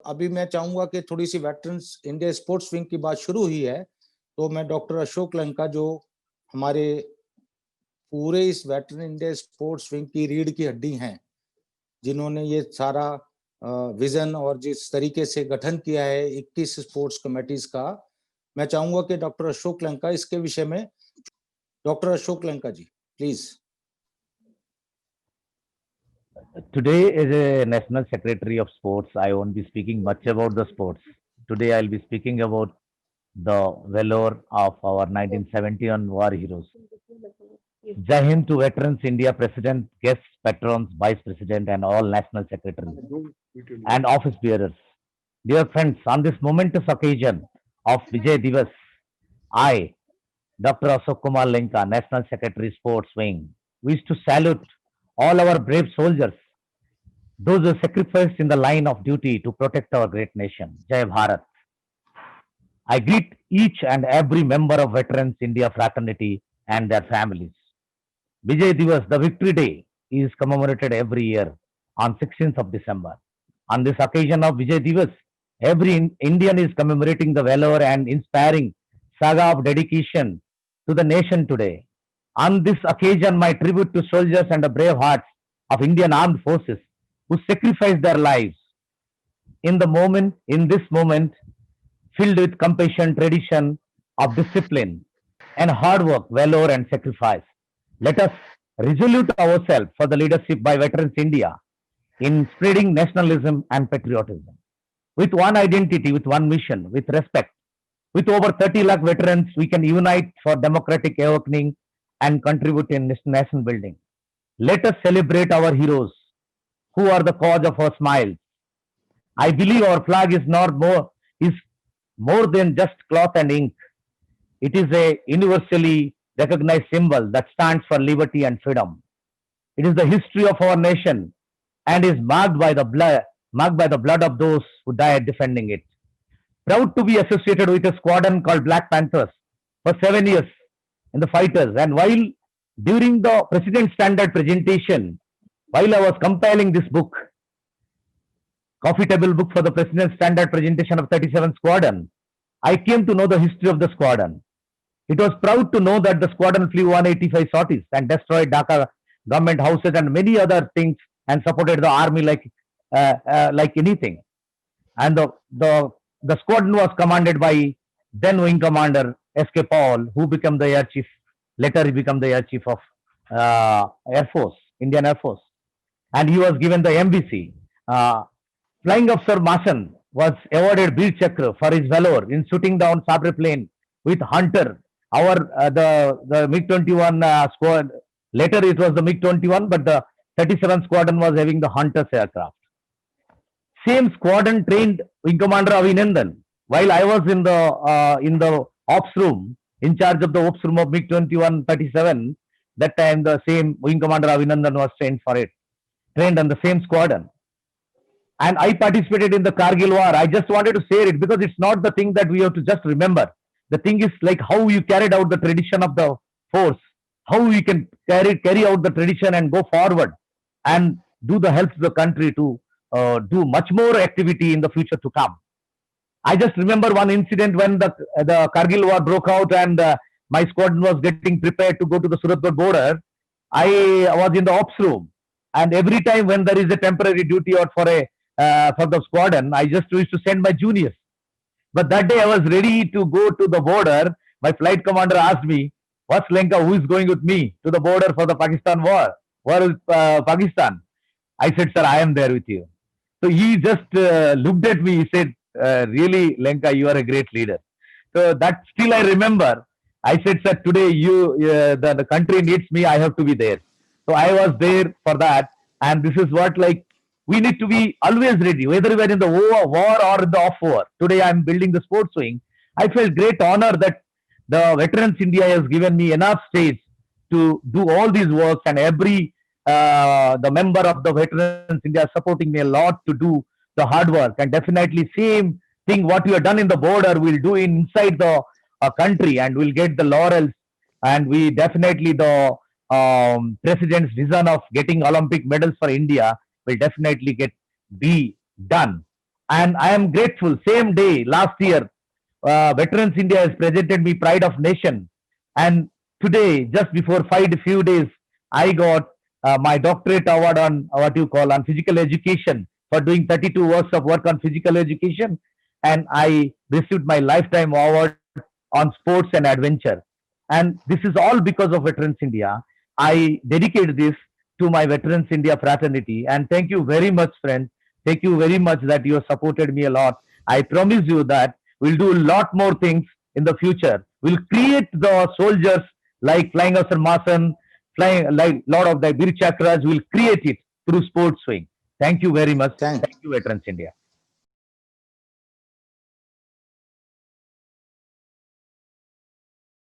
अभी मैं चाहूंगा कि थोड़ी सी वेटरन्स इंडिया स्पोर्ट्स विंग की बात शुरू हुई है, तो मैं डॉक्टर अशोक लंका, जो हमारे पूरे इस वेटरन इंडिया स्पोर्ट्स विंग की रीढ़ की हड्डी हैं, जिन्होंने ये सारा विजन और जिस तरीके से गठन किया है 21 स्पोर्ट्स कमेटीज का, मैं चाहूंगा कि डॉक्टर अशोक लंका इसके विषय में, doctor Ashok Lanka ji please. Today, as a National Secretary of Sports, I won't be speaking much about the sports. Today, I'll be speaking about the valor of our 1971 war heroes. Jai Hind to Veterans India President, guests, patrons, Vice President, and all National Secretaries and office bearers. Dear friends, on this momentous occasion of Vijay Divas, I, Dr. Ashok Kumar Lenka, National Secretary Sports Wing, wish to salute all our brave soldiers, those who sacrificed in the line of duty to protect our great nation. Jai Bharat. I greet each and every member of Veterans India fraternity and their families. Vijay Divas, the Victory Day, is commemorated every year on 16th of December. On this occasion of Vijay Divas, every Indian is commemorating the valor and inspiring saga of dedication to the nation today. On this occasion, my tribute to soldiers and the brave hearts of Indian Armed Forces who sacrificed their lives in this moment, filled with compassion, tradition of discipline, and hard work, valor, and sacrifice. Let us resolute ourselves for the leadership by Veterans India in spreading nationalism and patriotism. With one identity, with one mission, with respect, with over 30 lakh veterans, we can unite for democratic awakening and contribute in nation building. Let us celebrate our heroes who are the cause of our smiles. I believe our flag is more than just cloth and ink. It is a universally recognized symbol that stands for liberty and freedom. It is the history of our nation and is marked by the blood of those who died defending it. Proud to be associated with a squadron called Black Panthers for 7 years in the fighters. And while during the President Standard presentation, while I was compiling this book, coffee table book for the President's Standard presentation of 37 Squadron, I came to know the history of the squadron. It was proud to know that the squadron flew 185 sorties and destroyed Dhaka government houses and many other things and supported the army like anything. And the squadron was commanded by then Wing Commander S.K. Paul, who became the Air Chief. Later, he became the Air Chief of Air Force, Indian Air Force, and he was given the MVC. Flying Officer Masan was awarded Bir Chakra for his valor in shooting down Sabre plane with Hunter. The MiG-21 squad. Later, it was the MiG-21, but the 37 Squadron was having the Hunter aircraft. Same squadron trained Wing Commander Avinandan. While I was in the ops room, in charge of the ops room of MiG-21 37, that time the same Wing Commander Avinandan was trained on the same squadron. And I participated in the Kargil war. I just wanted to say it because it's not the thing that we have to just remember. The thing is like how you carried out the tradition of the force, how we can carry out the tradition and go forward and do the help to the country to do much more activity in the future to come. I just remember one incident when the Kargil war broke out and my squadron was getting prepared to go to the Suratgarh border. I was in the ops room, and every time when there is a temporary duty out for the squadron, I just used to send my juniors. But that day I was ready to go to the border. My flight commander asked me, "What's Lenka? Who is going with me to the border for the Pakistan war? Where is Pakistan?" I said, "Sir, I am there with you." So he just looked at me. He said, "Really, Lenka, you are a great leader." So that still I remember. I said, "Sir, today the country needs me. I have to be there." So I was there for that. And this is what we need to be always ready, whether we are in the war or in the off war. Today I am building the sports wing. I felt great honor that the Veterans India has given me enough stage to do all these works, and the member of the Veterans India is supporting me a lot to do the hard work. And definitely same thing what you have done in the border we'll do inside the country, and we'll get the laurels. And we definitely the president's vision of getting Olympic medals for India will definitely be done. And I am grateful. Same day last year, Veterans India has presented me Pride of Nation, and today, just before few days, I got my doctorate award on what you call on physical education for doing 32 years of work on physical education, and I received my lifetime award on sports and adventure. And this is all because of Veterans India. I dedicate this to my Veterans India fraternity. And thank you very much, friends. Thank you very much that you have supported me a lot. I promise you that we'll do a lot more things in the future. We'll create the soldiers like Flying Officer Masan, flying like lot of the Bir Chakras. We'll create it through sports swing. Thank you very much. Thank Thank you, Veterans India.